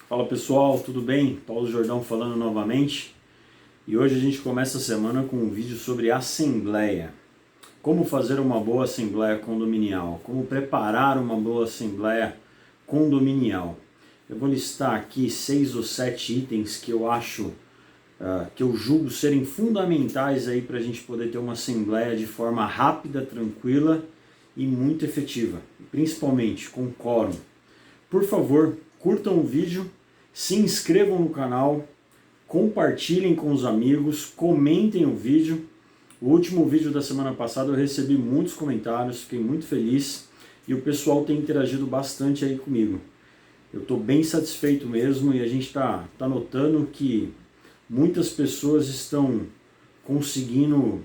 Fala pessoal, tudo bem? Paulo Jordão falando novamente. E hoje a gente começa a semana com um vídeo sobre assembleia. Como fazer uma boa assembleia condominial? Como preparar uma boa assembleia condominial? Eu vou listar aqui 6 ou 7 itens que eu acho, que eu julgo serem fundamentais aí para a gente poder ter uma assembleia de forma rápida, tranquila e muito efetiva. Principalmente com quórum. Por favor, curtam o vídeo, se inscrevam no canal, compartilhem com os amigos, comentem o vídeo. O último vídeo da semana passada eu recebi muitos comentários, fiquei muito feliz e o pessoal tem interagido bastante aí comigo. Eu estou bem satisfeito mesmo e a gente está notando que muitas pessoas estão conseguindo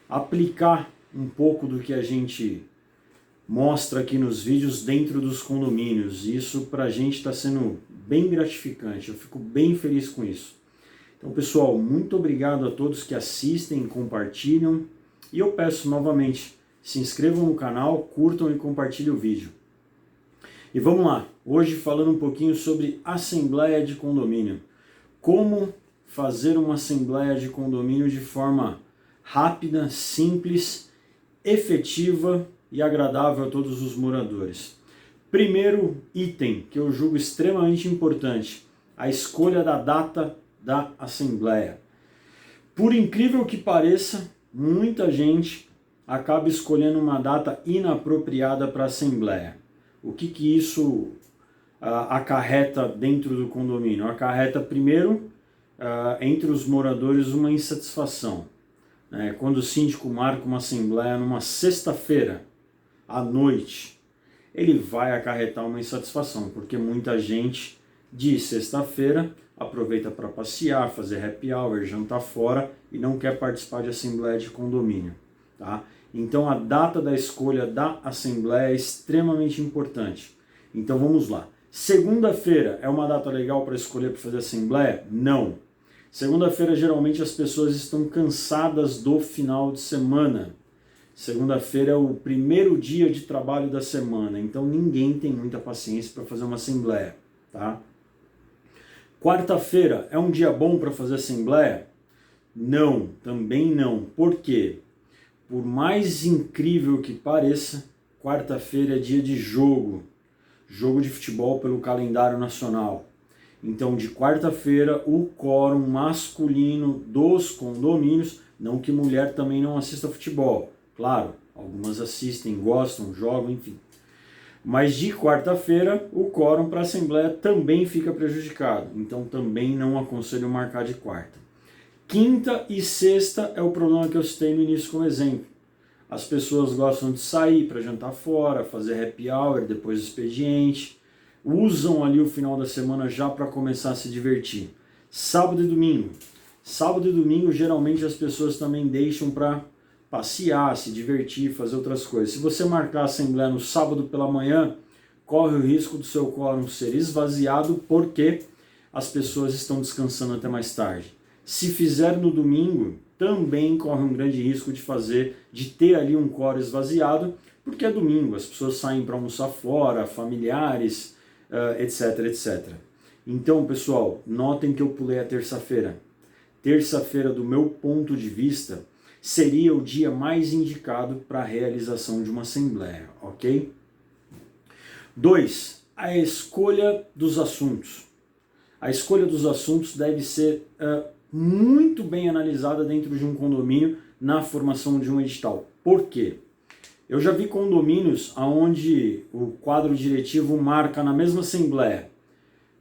aplicar um pouco do que a gente mostra aqui nos vídeos dentro dos condomínios. Isso para a gente está sendo bem gratificante, eu fico bem feliz com isso. Então pessoal, muito obrigado a todos que assistem, compartilham e eu peço novamente, se inscrevam no canal, curtam e compartilhem o vídeo. E vamos lá, hoje falando um pouquinho sobre assembleia de condomínio. Como fazer uma assembleia de condomínio de forma rápida, simples, efetiva e agradável a todos os moradores. Primeiro item que eu julgo extremamente importante, a escolha da data da assembleia. Por incrível que pareça, muita gente acaba escolhendo uma data inapropriada para a assembleia. O que isso acarreta dentro do condomínio? Acarreta primeiro entre os moradores uma insatisfação. Quando o síndico marca uma assembleia numa sexta-feira, à noite, ele vai acarretar uma insatisfação, porque muita gente de sexta-feira aproveita para passear, fazer happy hour, jantar fora e não quer participar de assembleia de condomínio. Tá? Então a data da escolha da assembleia é extremamente importante. Então vamos lá. Segunda-feira é uma data legal para escolher para fazer assembleia? Não. Segunda-feira geralmente as pessoas estão cansadas do final de semana. Segunda-feira é o primeiro dia de trabalho da semana, então ninguém tem muita paciência para fazer uma assembleia, tá? Quarta-feira é um dia bom para fazer assembleia? Não, também não. Por quê? Por mais incrível que pareça, quarta-feira é dia de jogo de futebol pelo calendário nacional. Então, de quarta-feira, o quórum masculino dos condomínios, não que mulher também não assista futebol, claro, algumas assistem, gostam, jogam, enfim. Mas de quarta-feira, o quórum para a assembleia também fica prejudicado, então também não aconselho marcar de quarta. Quinta e sexta é o problema que eu citei no início como exemplo. As pessoas gostam de sair para jantar fora, fazer happy hour depois do expediente, usam ali o final da semana já para começar a se divertir. Sábado e domingo. Sábado e domingo geralmente as pessoas também deixam para passear, se divertir, fazer outras coisas. Se você marcar a assembleia no sábado pela manhã, corre o risco do seu quórum ser esvaziado porque as pessoas estão descansando até mais tarde. Se fizer no domingo, também corre um grande risco de ter ali um quórum esvaziado, porque é domingo, as pessoas saem para almoçar fora, familiares, etc, etc. Então, pessoal, notem que eu pulei a terça-feira. Terça-feira, do meu ponto de vista, seria o dia mais indicado para a realização de uma assembleia, ok? 2. A escolha dos assuntos. A escolha dos assuntos deve ser muito bem analisada dentro de um condomínio na formação de um edital. Por quê? Eu já vi condomínios onde o quadro diretivo marca na mesma assembleia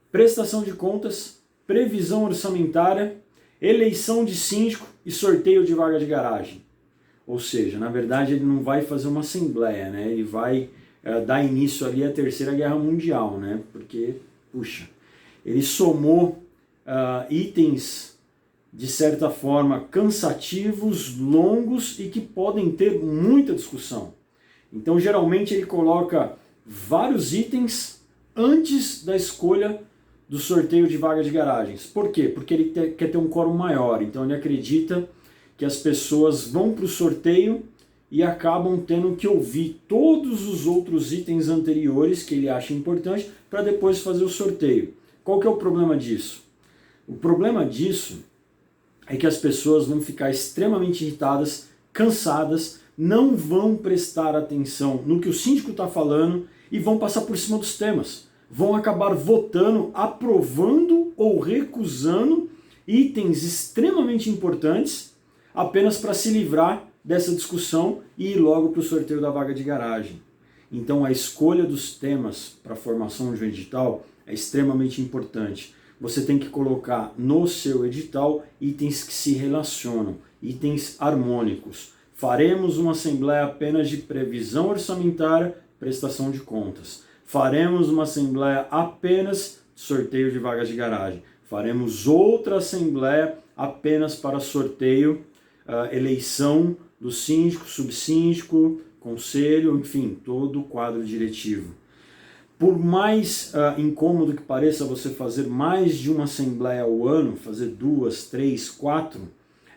prestação de contas, previsão orçamentária, eleição de síndico e sorteio de vaga de garagem. Ou seja, na verdade ele não vai fazer uma assembleia, né? Ele vai dar início ali à Terceira Guerra Mundial, né? Porque, puxa, ele somou itens de certa forma cansativos, longos e que podem ter muita discussão. Então geralmente ele coloca vários itens antes da escolha do sorteio de vaga de garagens. Por quê? Porque ele quer ter um quórum maior, então ele acredita que as pessoas vão para o sorteio e acabam tendo que ouvir todos os outros itens anteriores que ele acha importante para depois fazer o sorteio. Qual que é o problema disso? O problema disso é que as pessoas vão ficar extremamente irritadas, cansadas, não vão prestar atenção no que o síndico está falando e vão passar por cima dos temas. Vão acabar votando, aprovando ou recusando itens extremamente importantes apenas para se livrar dessa discussão e ir logo para o sorteio da vaga de garagem. Então a escolha dos temas para a formação de um edital é extremamente importante. Você tem que colocar no seu edital itens que se relacionam, itens harmônicos. Faremos uma assembleia apenas de previsão orçamentária, prestação de contas. Faremos uma assembleia apenas de sorteio de vagas de garagem. Faremos outra assembleia apenas para sorteio, eleição do síndico, subsíndico, conselho, enfim, todo o quadro diretivo. Por mais incômodo que pareça você fazer mais de uma assembleia ao ano, fazer 2, 3, 4,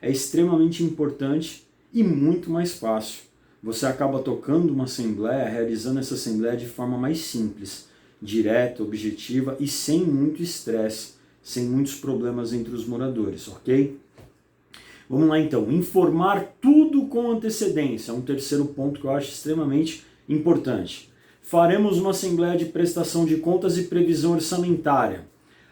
é extremamente importante e muito mais fácil. Você acaba tocando uma assembleia, realizando essa assembleia de forma mais simples, direta, objetiva e sem muito estresse, sem muitos problemas entre os moradores, ok? Vamos lá então, informar tudo com antecedência, é um terceiro ponto que eu acho extremamente importante. Faremos uma assembleia de prestação de contas e previsão orçamentária.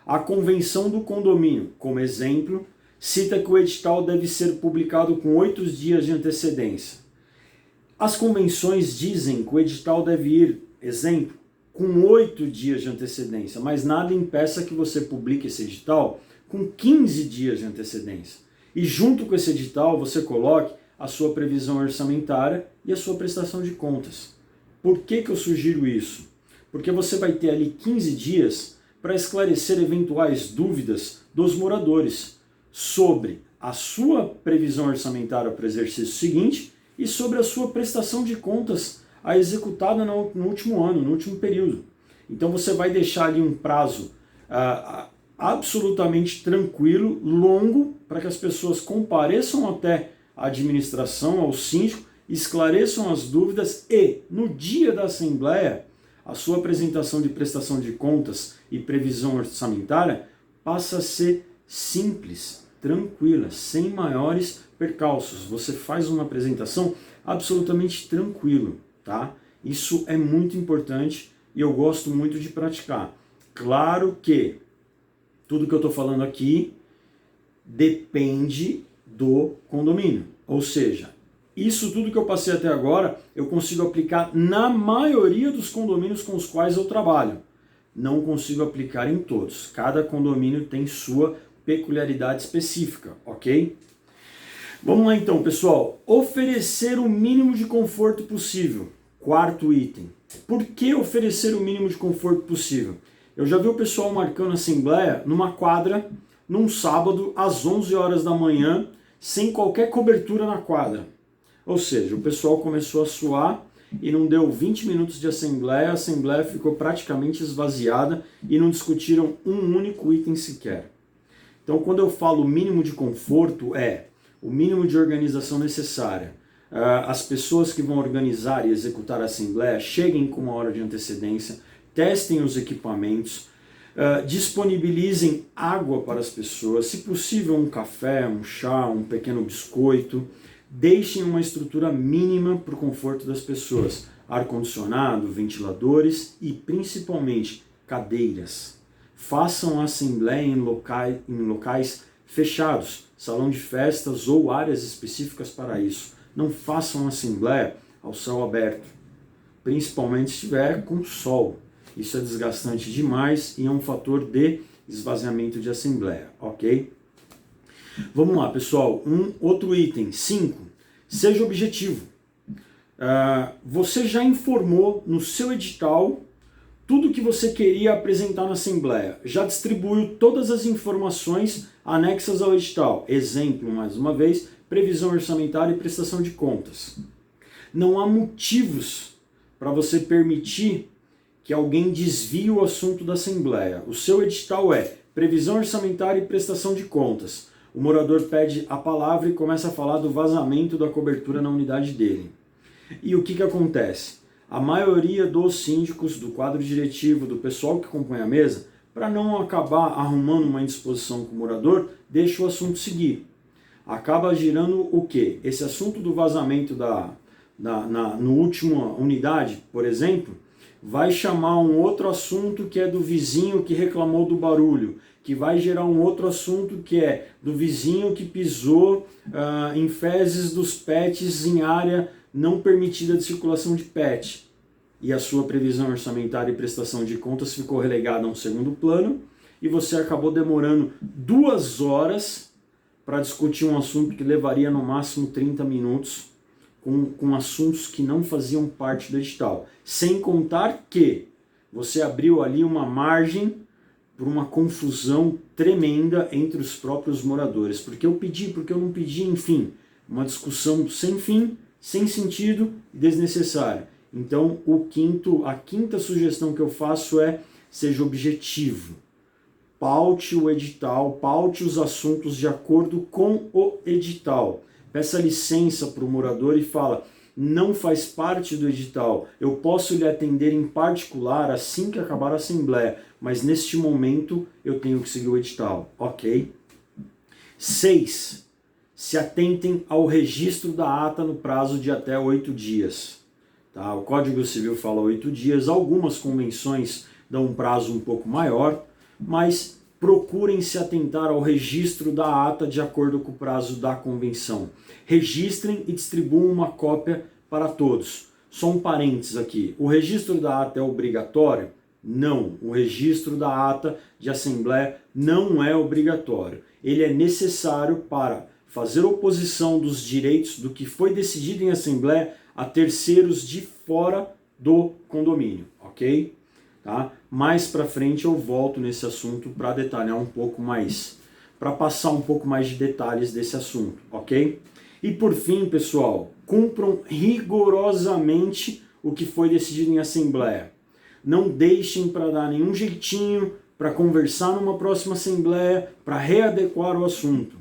A convenção do condomínio, como exemplo, cita que o edital deve ser publicado com 8 dias de antecedência. As convenções dizem que o edital deve ir, exemplo, com 8 dias de antecedência, mas nada impeça que você publique esse edital com 15 dias de antecedência. E junto com esse edital você coloque a sua previsão orçamentária e a sua prestação de contas. Por que eu sugiro isso? Porque você vai ter ali 15 dias para esclarecer eventuais dúvidas dos moradores sobre a sua previsão orçamentária para o exercício seguinte e sobre a sua prestação de contas a executada no último ano, no último período. Então você vai deixar ali um prazo absolutamente tranquilo, longo, para que as pessoas compareçam até a administração, ao síndico, esclareçam as dúvidas e, no dia da assembleia, a sua apresentação de prestação de contas e previsão orçamentária passa a ser simples, tranquila, sem maiores percalços. Você faz uma apresentação absolutamente tranquilo, tá? Isso é muito importante e eu gosto muito de praticar. Claro que tudo que eu estou falando aqui depende do condomínio, ou seja, isso tudo que eu passei até agora, eu consigo aplicar na maioria dos condomínios com os quais eu trabalho. Não consigo aplicar em todos. Cada condomínio tem sua peculiaridade específica, ok? Vamos lá então, pessoal. Oferecer o mínimo de conforto possível. Quarto item. Por que oferecer o mínimo de conforto possível? Eu já vi o pessoal marcando assembleia numa quadra, num sábado, às 11 horas da manhã, sem qualquer cobertura na quadra. Ou seja, o pessoal começou a suar e não deu 20 minutos de assembleia, a assembleia ficou praticamente esvaziada e não discutiram um único item sequer. Então, quando eu falo mínimo de conforto, é o mínimo de organização necessária. As pessoas que vão organizar e executar a assembleia cheguem com uma hora de antecedência, testem os equipamentos, disponibilizem água para as pessoas, se possível um café, um chá, um pequeno biscoito. Deixem uma estrutura mínima para o conforto das pessoas, ar-condicionado, ventiladores e principalmente cadeiras. Façam a assembleia em locais fechados, salão de festas ou áreas específicas para isso. Não façam a assembleia ao céu aberto, principalmente se estiver com sol. Isso é desgastante demais e é um fator de esvaziamento de assembleia, ok? Vamos lá, pessoal. Outro item, 5. Seja objetivo. Você já informou no seu edital tudo o que você queria apresentar na assembleia. Já distribuiu todas as informações anexas ao edital. Exemplo, mais uma vez, previsão orçamentária e prestação de contas. Não há motivos para você permitir que alguém desvie o assunto da assembleia. O seu edital é previsão orçamentária e prestação de contas. O morador pede a palavra e começa a falar do vazamento da cobertura na unidade dele. E o que acontece? A maioria dos síndicos, do quadro diretivo, do pessoal que compõe a mesa, para não acabar arrumando uma indisposição com o morador, deixa o assunto seguir. Acaba girando o quê? Esse assunto do vazamento no última unidade, por exemplo, vai chamar um outro assunto que é do vizinho que reclamou do barulho, que vai gerar um outro assunto que é do vizinho que pisou em fezes dos pets em área não permitida de circulação de pet. E a sua previsão orçamentária e prestação de contas ficou relegada a um segundo plano e você acabou demorando 2 horas para discutir um assunto que levaria no máximo 30 minutos com assuntos que não faziam parte do edital. Sem contar que você abriu ali uma margem para uma confusão tremenda entre os próprios moradores. Porque eu pedi, porque eu não pedi, enfim. Uma discussão sem fim, sem sentido e desnecessária. Então, a quinta sugestão que eu faço é: seja objetivo. Paute o edital, paute os assuntos de acordo com o edital. Peça licença para o morador e fala: não faz parte do edital, eu posso lhe atender em particular assim que acabar a assembleia, mas neste momento eu tenho que seguir o edital, ok? 6. Se atentem ao registro da ata no prazo de até 8 dias. Tá? O Código Civil fala 8 dias, algumas convenções dão um prazo um pouco maior, mas procurem se atentar ao registro da ata de acordo com o prazo da convenção. Registrem e distribuam uma cópia para todos. Só um parênteses aqui. O registro da ata é obrigatório? Não. O registro da ata de assembleia não é obrigatório. Ele é necessário para fazer oposição dos direitos do que foi decidido em assembleia a terceiros de fora do condomínio, ok? Tá? Mais para frente eu volto nesse assunto para detalhar um pouco mais, para passar um pouco mais de detalhes desse assunto, ok? E por fim, pessoal, cumpram rigorosamente o que foi decidido em assembleia. Não deixem para dar nenhum jeitinho, para conversar numa próxima assembleia, para readequar o assunto.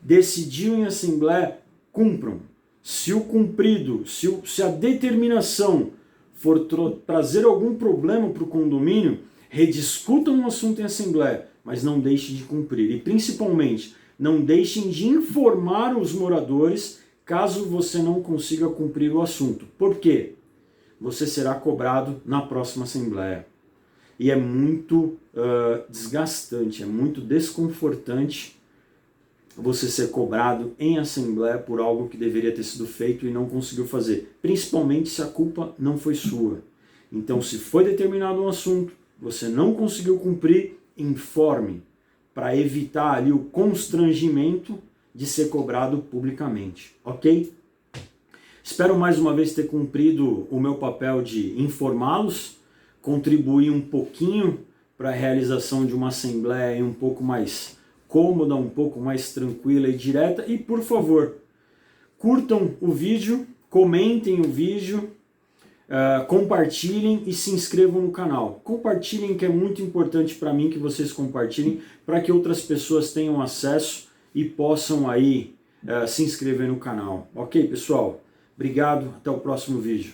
Decidiu em assembleia, cumpram. Se o cumprido, se a determinação for trazer algum problema para o condomínio, rediscutam o assunto em assembleia, mas não deixem de cumprir. E principalmente, não deixem de informar os moradores caso você não consiga cumprir o assunto. Por quê? Você será cobrado na próxima assembleia. E é muito desgastante, é muito desconfortante você ser cobrado em assembleia por algo que deveria ter sido feito e não conseguiu fazer, principalmente se a culpa não foi sua. Então, se foi determinado um assunto, você não conseguiu cumprir, informe, para evitar ali o constrangimento de ser cobrado publicamente, ok? Espero mais uma vez ter cumprido o meu papel de informá-los, contribuir um pouquinho para a realização de uma assembleia um pouco mais cômoda, um pouco mais tranquila e direta. E por favor, curtam o vídeo, comentem o vídeo, compartilhem e se inscrevam no canal. Compartilhem, que é muito importante para mim que vocês compartilhem, para que outras pessoas tenham acesso e possam aí se inscrever no canal. Ok, pessoal? Obrigado, até o próximo vídeo.